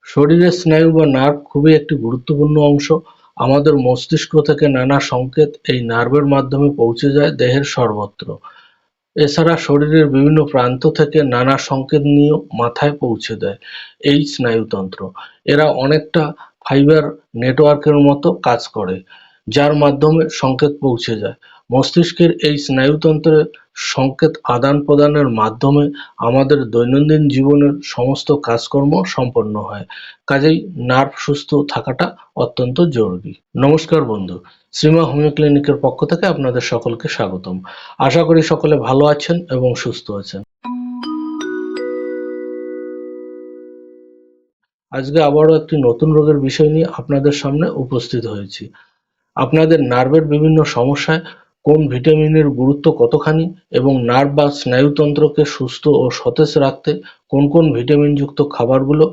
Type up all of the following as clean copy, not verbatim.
শরীরের স্নায়ু বা নার্ভ খুবই একটি গুরুত্বপূর্ণ অংশ। আমাদের মস্তিষ্ক থেকে নানা সংকেত এই নার্ভের মাধ্যমে পৌঁছে যায় দেহের সর্বত্র। এছাড়া শরীরের বিভিন্ন প্রান্ত থেকে নানা সংকেত নিয়েও মাথায় পৌঁছে দেয় এই স্নায়ুতন্ত্র। এরা অনেকটা ফাইবার নেটওয়ার্কের মতো কাজ করে, যার মাধ্যমে সংকেত পৌঁছে যায়। মস্তিষ্কের এই স্নায়ুতন্ত্রের সংকেত আদান প্রদানের মাধ্যমে আমাদের দৈনন্দিন জীবনের সমস্ত কাজকর্ম সম্পন্ন হয়। কাজেই নার্ভ সুস্থ থাকাটা অত্যন্ত জরুরি। নমস্কার বন্ধু, শ্রীমা হোমিও ক্লিনিকের পক্ষ থেকে আপনাদের সকলকে স্বাগতম। আশা করি সকলে ভালো আছেন এবং সুস্থ আছেন। আজকে আবারও একটি নতুন রোগের বিষয় নিয়ে আপনাদের সামনে উপস্থিত হয়েছি। আপনাদের নার্ভের বিভিন্ন সমস্যায় কোন ভিটামিনের গুরুত্ব কতখানি এবং নার্ভ বা স্নায়ুতন্ত্রকে সুস্থ ও সতেজ রাখতে কোন কোন ভিটামিনযুক্ত খাবারগুলো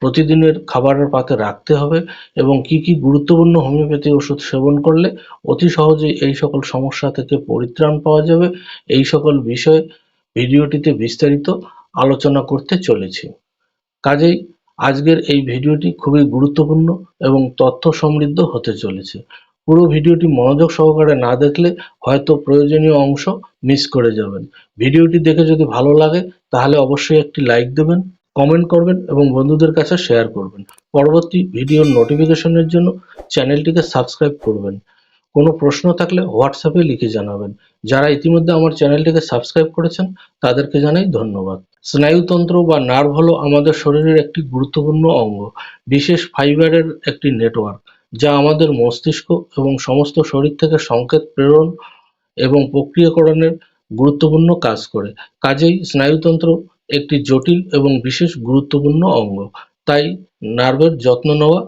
প্রতিদিনের খাবারের পাতে রাখতে হবে এবং কি কি গুরুত্বপূর্ণ হোমিওপ্যাথি ওষুধ সেবন করলে অতি সহজেই এই সকল সমস্যা থেকে পরিত্রাণ পাওয়া যাবে, এই সকল বিষয়ে ভিডিওটিতে বিস্তারিত আলোচনা করতে চলেছি। কাজেই আজকের এই ভিডিওটি খুবই গুরুত্বপূর্ণ এবং তথ্য সমৃদ্ধ হতে চলেছে। পুরো ভিডিওটি মনোযোগ সহকারে না দেখলে হয়তো প্রয়োজনীয় অংশ মিস করে যাবেন। ভিডিওটি দেখে যদি ভালো লাগে তাহলে অবশ্যই একটি লাইক দেবেন, কমেন্ট করবেন এবং বন্ধুদের কাছে শেয়ার করবেন। পরবর্তী ভিডিওর নোটিফিকেশনের জন্য চ্যানেলটিকে সাবস্ক্রাইব করবেন। কোনো প্রশ্ন থাকলে হোয়াটসঅ্যাপে লিখে জানাবেন। যারা ইতিমধ্যে আমার চ্যানেলটিকে সাবস্ক্রাইব করেছেন তাদেরকে জানাই ধন্যবাদ। স্নায়ুতন্ত্র বা নার্ভ হলো আমাদের শরীরের একটি গুরুত্বপূর্ণ অঙ্গ, বিশেষ ফাইবারের একটি নেটওয়ার্ক, যা আমাদের মস্তিষ্ক এবং সমস্ত শরীর থেকে সংকেত প্রেরণ এবং প্রক্রিয়াকরণের গুরুত্বপূর্ণ কাজ করে। কাজেই স্নায়ুতন্ত্র একটি জটিল এবং বিশেষ গুরুত্বপূর্ণ অঙ্গ, তাই নার্ভের যত্ন নেওয়া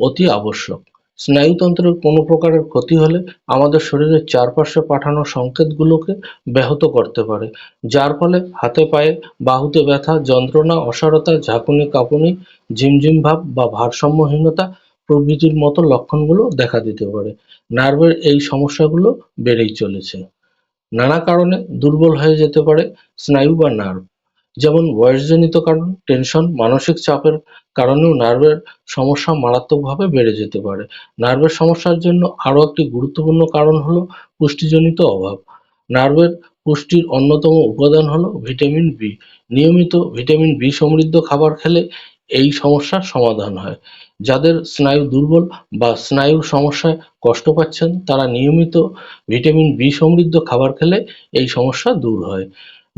অতি আবশ্যক। স্নায়ুতন্ত্রের কোনো প্রকারের ক্ষতি হলে আমাদের শরীরের চারপাশে পাঠানো সংকেতগুলোকে ব্যাহত করতে পারে, যার ফলে হাতে পায়ে বাহুতে ব্যথা, যন্ত্রণা, অসাড়তা, ঝাঁকুনি কাঁপুনি, ঝিমঝিম ভাব বা ভারসাম্যহীনতা প্রভৃতির মতো লক্ষণগুলো দেখা দিতে পারে। নার্ভের এই সমস্যাগুলো বেড়েই চলেছে। নানা কারণে দুর্বল হয়ে যেতে পারে স্নায়ু বা নার্ভ, যেমন বয়সজনিত কারণ, টেনশন, মানসিক চাপের কারণেও নার্ভের সমস্যা মারাত্মকভাবে বেড়ে যেতে পারে। নার্ভের সমস্যার জন্য আরও একটি গুরুত্বপূর্ণ কারণ হলো পুষ্টিজনিত অভাব। নার্ভের পুষ্টির অন্যতম উপাদান হলো ভিটামিন বি। নিয়মিত ভিটামিন বি সমৃদ্ধ খাবার খেলে এই সমস্যার সমাধান হয়। যাদের স্নায়ু দুর্বল বা স্নায়ুর সমস্যায় কষ্ট পাচ্ছেন তারা নিয়মিত ভিটামিন বি সমৃদ্ধ খাবার খেলে এই সমস্যা দূর হয়।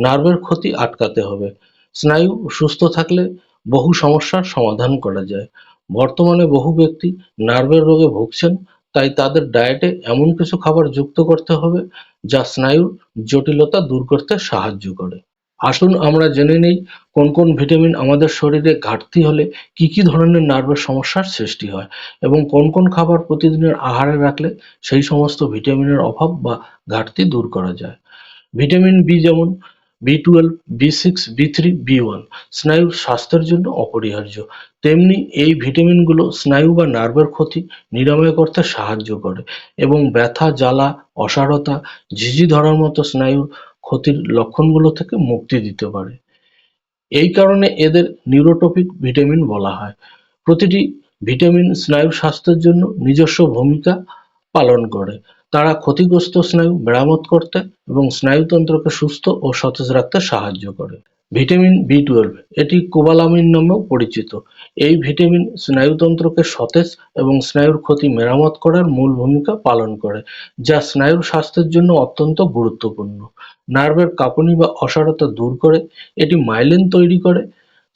নার্ভের ক্ষতি আটকাতে হবে। স্নায়ু সুস্থ থাকলে বহু সমস্যার সমাধান করা যায়। বর্তমানে বহু ব্যক্তি নার্ভের রোগে ভুগছেন, তাই তাদের ডায়েটে এমন কিছু খাবার যুক্ত করতে হবে যা স্নায়ুর জটিলতা দূর করতে সাহায্য করে। আসুন আমরা জেনে নেই কোন কোন ভিটামিন আমাদের শরীরে ঘাটতি হলে কি কি ধরনের নার্ভের সমস্যার সৃষ্টি হয় এবং কোন কোন খাবার প্রতিদিনের আহারে রাখলে সেই সমস্ত ভিটামিনের অভাব বা ঘাটতি দূর করা যায়। ভিটামিন বি যেমন বি12, বি6, বি3, বি1 স্নায়ুর স্বাস্থ্যের জন্য অপরিহার্য। তেমনি এই ভিটামিনগুলো স্নায়ু বা নার্ভের ক্ষতি নিরাময় করতে সাহায্য করে এবং ব্যথা, জ্বালা, অসাড়তা, ঝিঁঝি ধরার মতো স্নায়ুর ক্ষতির লক্ষণগুলো থেকে মুক্তি দিতে পারে। এই কারণে এদের নিউরোট্রপিক ভিটামিন বলা হয়। প্রতিটি ভিটামিন স্নায়ুর স্বাস্থ্যের জন্য নিজস্ব ভূমিকা পালন করে। তারা ক্ষতিগ্রস্ত স্নায়ু মেরামত করতে এবং স্নায়ুতন্ত্রকে সুস্থ ও সতেজ রাখতে সাহায্য করে। ভিটামিন বি12 এটি কোবালামিন নামেও পরিচিত। এই ভিটামিন স্নায়ুতন্ত্রকে সতেজ এবং স্নায়ুর ক্ষতি মেরামত করার মূল ভূমিকা পালন করে, যা স্নায়ুর স্বাস্থ্যের জন্য অত্যন্ত গুরুত্বপূর্ণ। নার্ভের কাঁপুনি বা অসাড়তা দূর করে। এটি মাইলিন তৈরি করে,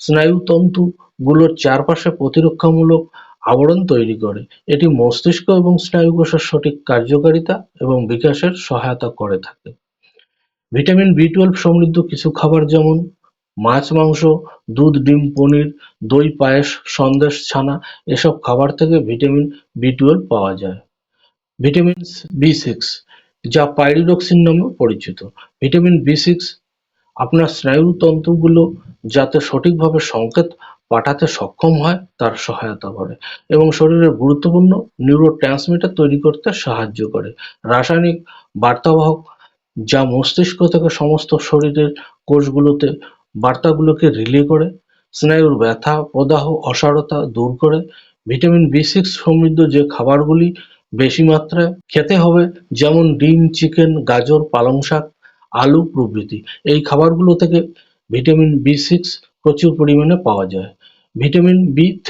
স্নায়ুতন্তুগুলোর চারপাশে প্রতিরক্ষামূলক আবরণ তৈরি করে। এটি মস্তিষ্ক এবং স্নায়ুকোষের সঠিক কার্যকারিতা এবং বিকাশের সহায়তা করে থাকে। ভিটামিন বি12 সমৃদ্ধ কিছু খাবার যেমন মাছ, মাংস, দুধ, ডিম, পনির, দই, পায়েস, সন্দেশ, ছানা এসব খাবার থেকে ভিটামিন বি12 পাওয়া যায়। ভিটামিন বি6 যা পাইরিডক্সিন নামেও পরিচিত। ভিটামিন বি6 আপনার স্নায়ুতন্তুগুলো যাতে সঠিকভাবে সংকেত পাঠাতে সক্ষম হয় তার সহায়তা করে এবং শরীরের গুরুত্বপূর্ণ নিউরোট্রান্সমিটার তৈরি করতে সাহায্য করে। রাসায়নিক বার্তাবাহক যা মস্তিষ্ক থেকে সমস্ত শরীরের কোষগুলোতে বার্তাগুলোকে রিলে করে। স্নায়ুর ব্যথা, প্রদাহ, অসাড়তা দূর করে। ভিটামিন B6 সমৃদ্ধ যে খাবারগুলি বেশি মাত্রায় খেতে হবে, যেমন ডিম, চিকেন, গাজর, পালং শাক, আলু প্রভৃতি। এই খাবারগুলো থেকে ভিটামিন B6 প্রচুর পরিমাণে পাওয়া যায়। ভিটামিন B3,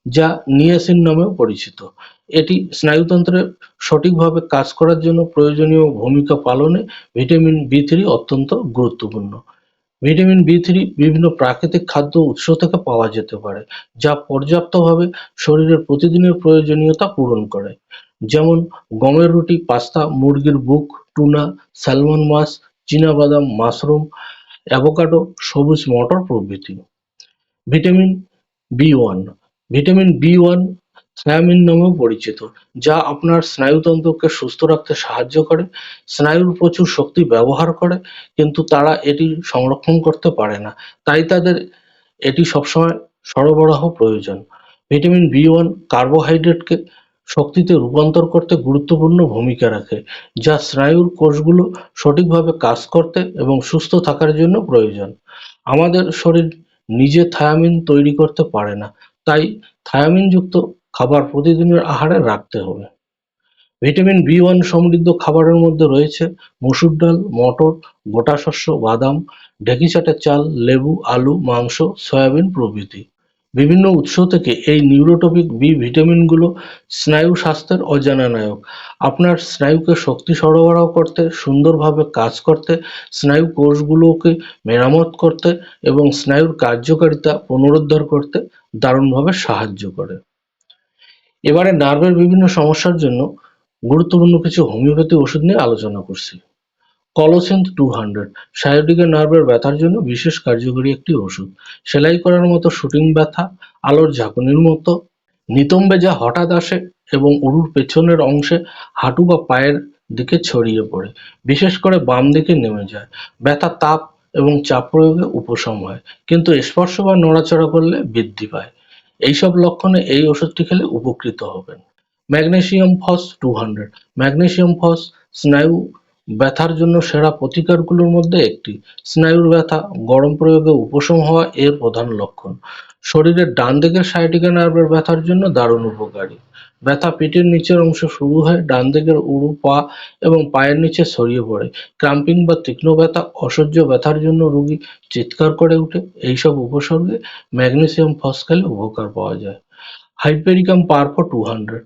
যা নিয়াসিন নামেও পরিচিত, এটি স্নায়ুতন্ত্রের সঠিকভাবে কাজ করার জন্য প্রয়োজনীয় ভূমিকা পালনে ভিটামিন B3 অত্যন্ত গুরুত্বপূর্ণ। ভিটামিন B3 বিভিন্ন প্রাকৃতিক খাদ্য উৎস থেকে পাওয়া যেতে পারে, যা পর্যাপ্তভাবে শরীরের প্রতিদিনের প্রয়োজনীয়তা পূরণ করে, যেমন গমের রুটি, পাস্তা, মুরগির বুক, টুনা, স্যালমন মাছ, চীনাবাদাম, মাশরুম, অ্যাভোকাডো, সবুজ মটর প্রভৃতি। Vitamin B one vitamin B1 thiamine নামেও পরিচিত, যা আপনার স্নায়ুতন্ত্রকে সুস্থ রাখতে সাহায্য করে। স্নায়ুর প্রচুর শক্তি ব্যবহার করে, কিন্তু তারা এটি সংরক্ষণ করতে পারে না, তাই তাদের এটি সবসময় সরবরাহ প্রয়োজন। ভিটামিন B1 কার্বোহাইড্রেটকে শক্তিতে রূপান্তর করতে গুরুত্বপূর্ণ ভূমিকা রাখে, যা স্নায়ুর কোষগুলো সঠিকভাবে কাজ করতে এবং সুস্থ থাকার জন্য প্রয়োজন। আমাদের শরীর নিজে থায়ামিন তৈরি করতে পারে না, তাই থায়ামিনযুক্ত খাবার প্রতিদিনের আহারে রাখতে হবে। ভিটামিন B1 সমৃদ্ধ খাবারের মধ্যে রয়েছে মসুর ডাল, মটর, গোটা শস্য, বাদাম, ঢেঁকিচাটে চাল, লেবু, আলু, মাংস, সয়াবিন প্রভৃতি। বিভিন্ন উৎস থেকে এই নিউরোট্রপিক বি ভিটামিনগুলো স্নায়ু স্বাস্থ্যের অজানা নায়ক। আপনার স্নায়ুকে শক্তি সরবরাহ করতে, সুন্দরভাবে কাজ করতে, স্নায়ু কোষগুলোকে মেরামত করতে এবং স্নায়ুর কার্যকারিতা পুনরুদ্ধার করতে দারুণভাবে সাহায্য করে। এবারে নার্ভের বিভিন্ন সমস্যার জন্য গুরুত্বপূর্ণ কিছু হোমিওপ্যাথি ওষুধ নিয়ে আলোচনা করছি। কলোসিন্থ 200 সায়াটিকা নার্ভের ব্যথার জন্য বিশেষ কার্যকরী একটি ওষুধ। সেলাই করার মতো শুটিং ব্যথা, আলোর ঝাঁকুনির মতো নিতম্বে যা হঠাৎ আসে এবং উরুর পেছনের অংশে হাঁটু বা পায়ের দিকে ছড়িয়ে পড়ে, বিশেষ করে বাম দিকে নেমে যায়। ব্যথা, তাপ এবং চাপ প্রয়োগে উপশম হয়, কিন্তু স্পর্শ বা নড়াচড়া করলে বৃদ্ধি পায়। এইসব লক্ষণে এই ওষুধটি খেলে উপকৃত হবেন। ম্যাগনেসিয়াম ফস 200 ম্যাগনেসিয়াম ফস স্নায়ু ব্যথার জন্য সেরা প্রতিকারগুলোর মধ্যে একটি। স্নায়ুর ব্যথা, গরম প্রয়োগে উপশম হওয়া এর প্রধান লক্ষণ। শরীরের ডান দিকের সায়াটিকা নার্ভের ব্যথার জন্য দারুণ উপকারী। ব্যথা পিঠের নিচের অংশে শুরু হয়, ডান দিকের উরু, পা এবং পায়ের নিচে ছড়িয়ে পড়ে। ক্রাম্পিং বা তীক্ষ্ণ ব্যথা, অসহ্য ব্যথার জন্য রোগী চিৎকার করে ওঠে। এইসব উপসর্গে ম্যাগনেসিয়াম ফস খেলে উপকার পাওয়া যায়। হাইপেরিকাম পারফো 200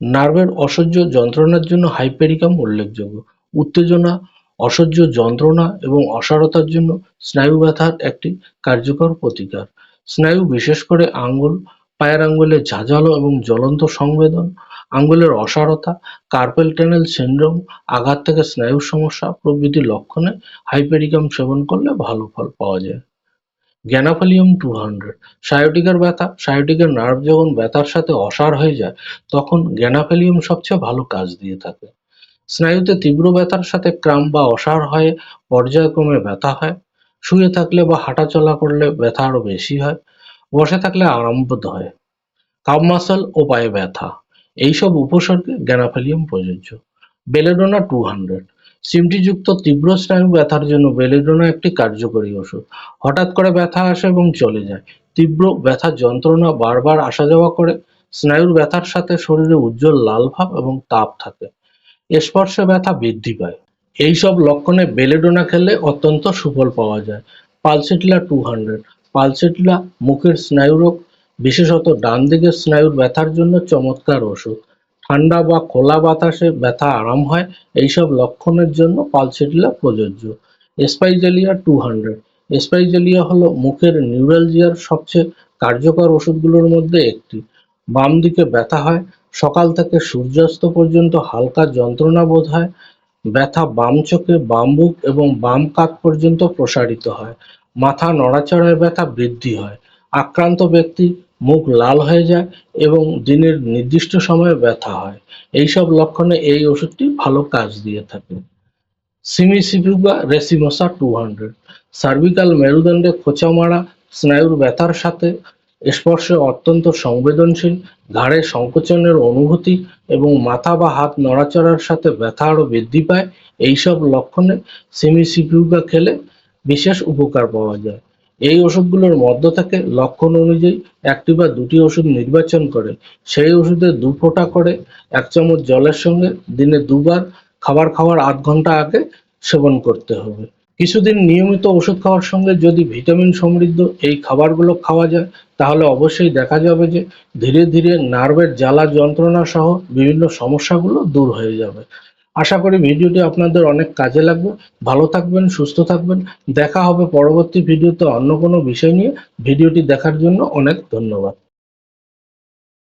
নার্ভের অসহ্য যন্ত্রণার জন্য হাইপেরিকাম উল্লেখযোগ্য। উত্তেজনা, অসহ্য যন্ত্রণা এবং অসাড়তার জন্য স্নায়ু ব্যথার একটি কার্যকর প্রতিকার। স্নায়ু, বিশেষ করে আঙ্গুল, পায়ের আঙ্গুলে ঝাঁঝালো এবং জ্বলন্ত সংবেদন, আঙ্গুলের অসাড়তা, কার্পেল টানেল সিন্ড্রোম, আঘাত থেকে স্নায়ুর সমস্যা প্রভৃতি লক্ষণে হাইপেরিকাম সেবন করলে ভালো ফল পাওয়া যায়। গ্যানাফেলিয়াম 200 সায়াটিকার ব্যথা, সায়াটিকার নার্ভ যখন ব্যথার সাথে অসাড় হয়ে যায়, তখন গ্যানাফেলিয়াম সবচেয়ে ভালো কাজ দিয়ে থাকে। স্নায়ুতে তীব্র ব্যথার সাথে ক্রাম্প বা অসাড় হয়ে পর্যায়ক্রমে ব্যথা হয়। শুয়ে থাকলে বা হাঁটাচলা করলে ব্যথা আরো বেশি হয়। বসে থাকলে আরামবোধ হয়। কাপ মাসল ও পায়ে ব্যথা, এইসব উপসর্গে গ্যানাফেলিয়াম প্রযোজ্য। বেলেডোনা 200 সিমটিযুক্ত তীব্র স্নায়ু ব্যথার জন্য বেলেডোনা একটি কার্যকরী ওষুধ। হঠাৎ করে ব্যথা আসে এবং চলে যায়। তীব্র ব্যথা যন্ত্রণা বারবার আসা যাওয়া করে। স্নায়ুর ব্যথার সাথে শরীরে উজ্জ্বল লাল ভাব এবং তাপ থাকে। স্পর্শে ব্যথা বৃদ্ধি পায়। এইসব লক্ষণে বেলেডোনা খেলে অত্যন্ত সুফল পাওয়া যায়। পালসিটিলা 200 পালসিটিলা মুখের স্নায়ুরোগ, বিশেষত ডান দিকের স্নায়ুর ব্যথার জন্য চমৎকার ওষুধ। ঠান্ডা বা খোলা বাতাসে ব্যথা আরাম হয়, এইসব লক্ষণের জন্য পালসিটিলা প্রযোজ্য। স্পাইজেলিয়া 200 স্পাইজেলিয়া হলো মুখের নিউরালজিয়ার সবচেয়ে কার্যকর ওষুধগুলোর মধ্যে একটি। বাম দিকে ব্যথা হয়, সকাল থেকে সূর্যাস্ত পর্যন্ত হালকা যন্ত্রণা বোধ হয়। ব্যথা বাম চোখে, বাম বুক এবং বাম কাঁধ পর্যন্ত প্রসারিত হয়। মাথা নড়াচড়ায় ব্যথা বৃদ্ধি হয়। আক্রান্ত ব্যক্তির মুখ লাল হয়ে যায় এবং দিনের নির্দিষ্ট সময়ে ব্যথা হয়। এইসব লক্ষণে এই ওষুধটি ভালো কাজ দিয়ে থাকে। সিমিসিফিকা রেসিমোসা 200 সার্ভিক্যাল মেরুদণ্ডে খোঁচা মারা, স্নায়ুর ব্যথার সাথে স্পর্শে অত্যন্ত সংবেদনশীল, ঘাড়ে সংকোচনের অনুভূতি এবং মাথা বা হাত নড়াচড়ার সাথে ব্যথা আরো বৃদ্ধি পায়। এইসব লক্ষণে সিমিসিফিকা খেলে বিশেষ উপকার পাওয়া যায়। এই ওষুধগুলোর মধ্য থেকে লক্ষণ অনুযায়ী একটি বা দুটি ওষুধ নির্বাচন করে সেই ওষুধের 2 ফোঁটা করে 1 চামচ জলের সঙ্গে দিনে 2 বার খাবার খাওয়ার আধ ঘন্টা আগে সেবন করতে হবে। কিছুদিন নিয়মিত ওষুধ খাওয়ার সঙ্গে যদি ভিটামিন সমৃদ্ধ এই খাবারগুলো খাওয়া যায় তাহলে অবশ্যই দেখা যাবে যে ধীরে ধীরে নার্ভের জ্বালা যন্ত্রণা সহ বিভিন্ন সমস্যাগুলো দূর হয়ে যাবে। আশা করি ভিডিওটি আপনাদের অনেক কাজে লাগবে। ভালো থাকবেন, সুস্থ থাকবেন। দেখা হবে পরবর্তী ভিডিওতে অন্য কোনো বিষয় নিয়ে। ভিডিওটি দেখার জন্য অনেক ধন্যবাদ।